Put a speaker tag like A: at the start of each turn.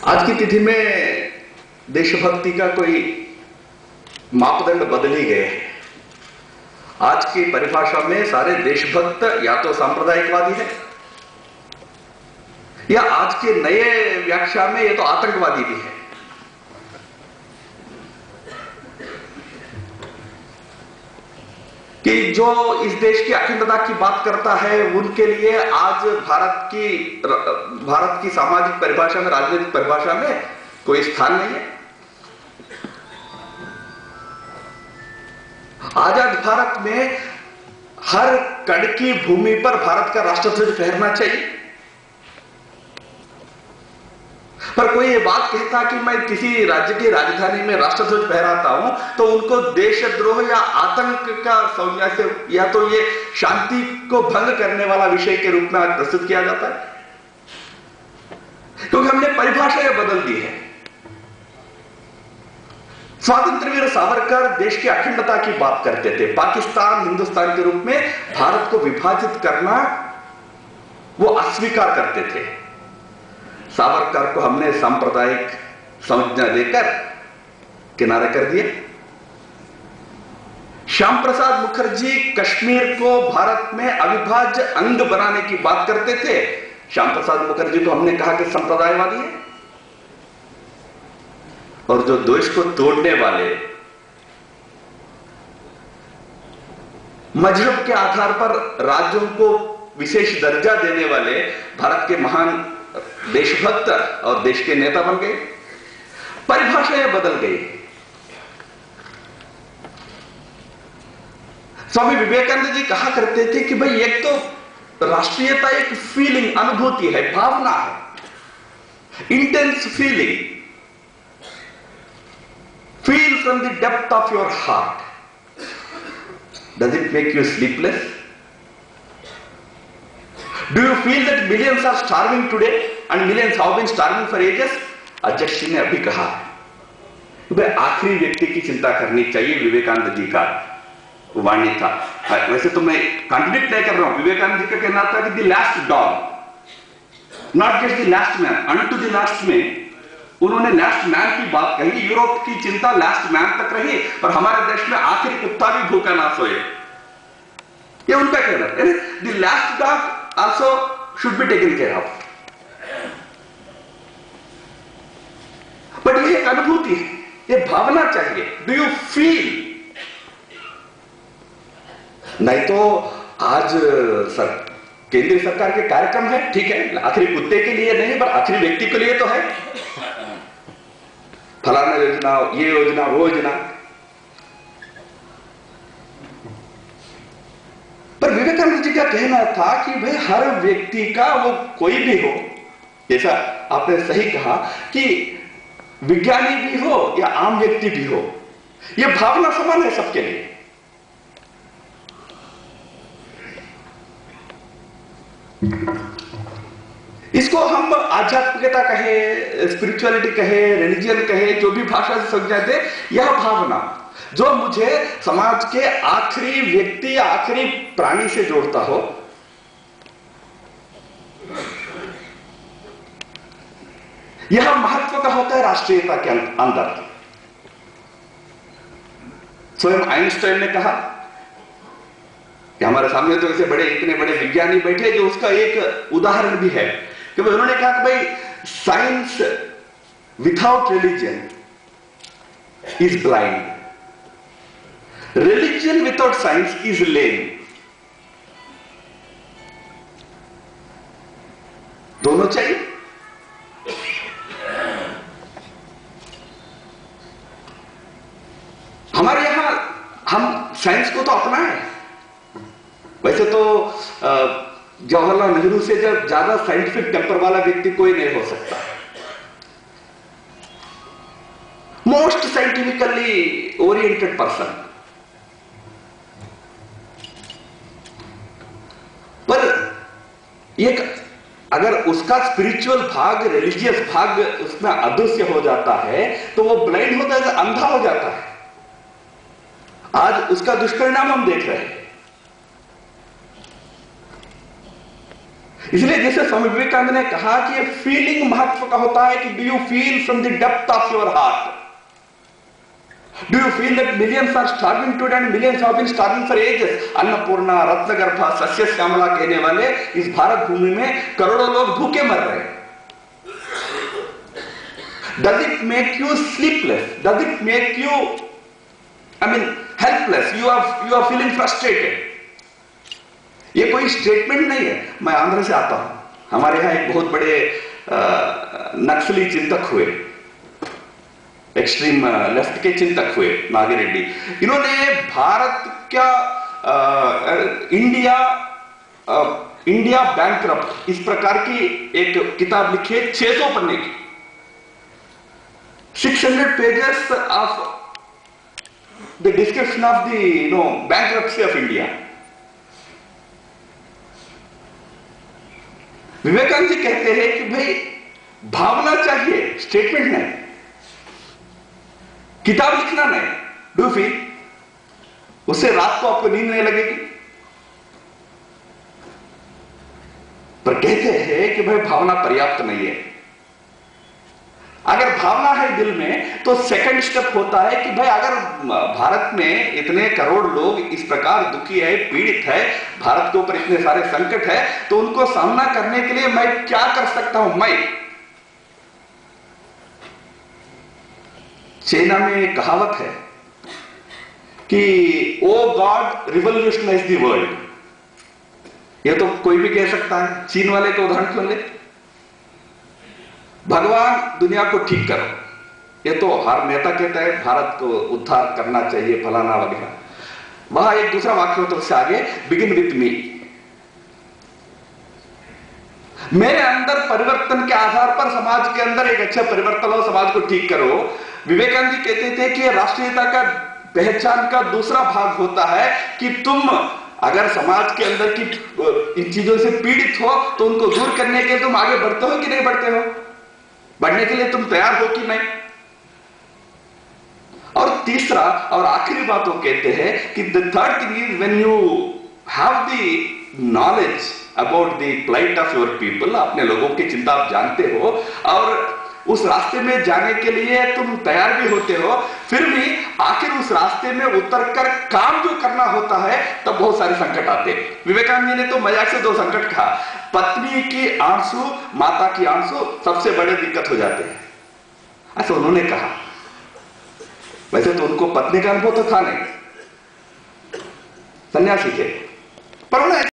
A: आज की तिथि में देशभक्ति का कोई मापदंड बदल ही गए हैं। आज की परिभाषा में सारे देशभक्त या तो सांप्रदायिकवादी है या आज के नए व्याख्या में ये तो आतंकवादी भी है। कि जो इस देश की अखंडता की बात करता है उनके लिए आज भारत की सामाजिक परिभाषा में, राजनीतिक परिभाषा में कोई स्थान नहीं है। आजाद भारत में हर कण की भूमि पर भारत का राष्ट्रध्वज फहरना चाहिए, पर कोई ये बात कहता कि मैं किसी राज्य की राजधानी में राष्ट्रध्वज फहराता हूं तो उनको देशद्रोह या आतंक का संज्ञा से या तो ये शांति को भंग करने वाला विषय के रूप में आज प्रस्तुत किया जाता है, क्योंकि हमने परिभाषा बदल दी है। स्वातंत्र वीर सावरकर देश की अखंडता की बात करते थे। पाकिस्तान हिंदुस्तान के रूप में भारत को विभाजित करना वो अस्वीकार करते थे। सावरकर को हमने सांप्रदायिक संज्ञा देकर किनारे कर दिया। श्याम प्रसाद मुखर्जी कश्मीर को भारत में अविभाज्य अंग बनाने की बात करते थे। श्याम प्रसाद मुखर्जी को हमने कहा कि संप्रदायवादी है, और जो देश को तोड़ने वाले, मजहब के आधार पर राज्यों को विशेष दर्जा देने वाले भारत के महान देशभक्त और देश के नेता बन गए। परिभाषाएं बदल गई। स्वामी विवेकानंद जी कहा करते थे कि भाई एक तो राष्ट्रीयता एक फीलिंग, अनुभूति है, भावना है, intense feeling, feel from the depth of your heart. Does it make you sleepless? Do you feel that millions are starving today and millions have been starving for ages? अध्यक्ष जी ने अभी कहा कि भाई आखिरी व्यक्ति की चिंता करनी चाहिए। विवेकानंद जी का वाणी था। वैसे तो मैं कॉन्ट्रडिक्ट नहीं कर रहा हूं। विवेकानंद जी का कहना था कि the last dog, not just the last man, unto the last man. उन्होंने लास्ट मैन की बात कही। यूरोप की चिंता लास्ट मैन तक रही, पर हमारे देश में आखिरी कुत्ता भी भूखा ना सोए, ये उनका कहना है। The last dog also should be taken care of. But ये एक अनुभूति है, ये भावना चाहिए। Do you feel? नहीं तो आज केंद्रीय सरकार के कार्यक्रम है, ठीक है, आखिरी कुत्ते के लिए नहीं पर आखिरी व्यक्ति के लिए तो है। फलाना योजना, ये योजना, वो योजना। पर विवेकानंद जी का कहना था कि भाई हर व्यक्ति का, वो कोई भी हो, जैसा आपने सही कहा कि विज्ञानी भी हो या आम व्यक्ति भी हो, यह भावना समान है सबके लिए। इसको हम आध्यात्मिकता कहे, स्पिरिचुअलिटी कहे, रिलीजियन कहे, जो भी भाषा से समझा दे, यह भावना जो मुझे समाज के आखिरी व्यक्ति या आखिरी प्राणी से जोड़ता हो, यह महत्व का होता है राष्ट्रीयता के अंदर। स्वयं आइंस्टाइन ने कहा कि हमारे सामने तो ऐसे बड़े, इतने बड़े विज्ञानी बैठे जो उसका एक उदाहरण भी है कि उन्होंने कहा कि भाई science without religion is blind, religion without science is lame. दोनों चाहिए। हमारे यहां हम साइंस को तो अपनाएं। वैसे तो जवाहरलाल नेहरू से जब ज्यादा साइंटिफिक टेम्पर वाला व्यक्ति कोई नहीं हो सकता। Most scientifically oriented person. पर एक अगर उसका स्पिरिचुअल भाग, रिलीजियस भाग उसमें अदृश्य हो जाता है तो वो ब्लाइंड होता है, अंधा हो जाता है। आज उसका दुष्परिणाम हम देख रहे हैं। इसलिए जैसे स्वामी विवेकानंद ने कहा कि ये फीलिंग महत्व का होता है कि do you feel from the depth of your heart, do you feel that millions are starving today and millions have been starving for ages. अन्नपूर्णा, रत्नगर्भा, सस्य श्यामला कहने वाले इस भारत भूमि में करोड़ों लोग भूखे मर रहे हैं। Does it make you sleepless? Does it make you, helpless? You are feeling frustrated? ये कोई स्टेटमेंट नहीं है। मैं आंध्र से आता हूं, हमारे यहां एक बहुत बड़े नक्सली चिंतक हुए, एक्सट्रीम लेफ्ट के चिंतक हुए, नागिरेड्डी। इन्होंने भारत का इंडिया बैंकरप्ट, इस प्रकार की एक किताब लिखी है, 600 पन्ने की, 600 pages of the description of the bankruptcy of India. Vivekananda ji कहते हैं कि भाई भावना चाहिए, स्टेटमेंट नहीं, किताब लिखना नहीं। डू फील, उससे रात को आपको नींद नहीं लगेगी। पर कहते हैं कि भाई भावना पर्याप्त नहीं है। अगर भावना है दिल में तो सेकंड स्टेप होता है कि भाई अगर भारत में इतने करोड़ लोग इस प्रकार दुखी है, पीड़ित है, भारत के ऊपर इतने सारे संकट है, तो उनको सामना करने के लिए मैं क्या कर सकता हूं। मैं, चाइना में एक कहावत है कि ओ गॉड रिवॉल्यूशनाइज द वर्ल्ड। यह तो कोई भी कह सकता है, चीन वाले का उदाहरण ले, भगवान दुनिया को ठीक करो, ये तो हर नेता कहता है भारत को उद्धार करना चाहिए, फलाना वगैरह। वहां एक दूसरा वाक्य होता है उससे आगे, बिगिन विथ मी। मेरे अंदर परिवर्तन के आधार पर समाज के अंदर एक अच्छा परिवर्तन हो, समाज को ठीक करो। विवेकानंद जी कहते थे कि राष्ट्रीयता का पहचान का दूसरा भाग होता है कि तुम अगर समाज के अंदर की इन चीजों से पीड़ित हो तो उनको दूर करने के लिए तुम आगे बढ़ते हो कि नहीं बढ़ते हो, बढ़ने के लिए तुम तैयार हो कि नहीं। और तीसरा और आखिरी बात वो कहते हैं कि the third thing is when you have the knowledge about the plight of your people, अपने लोगों की चिंता आप जानते हो और उस रास्ते में जाने के लिए तुम तैयार भी होते हो, फिर भी आखिर उस रास्ते में उतरकर काम जो करना होता है तब बहुत सारे संकट आते हैं। विवेकानंद जी ने तो मजाक से 2 संकट कहा, पत्नी की आंसू, माता की आंसू सबसे बड़े दिक्कत हो जाते हैं, ऐसा उन्होंने कहा। वैसे तो उनको पत्नी का अनुभव तो था नहीं, सन्यासी थे, पर उन्हें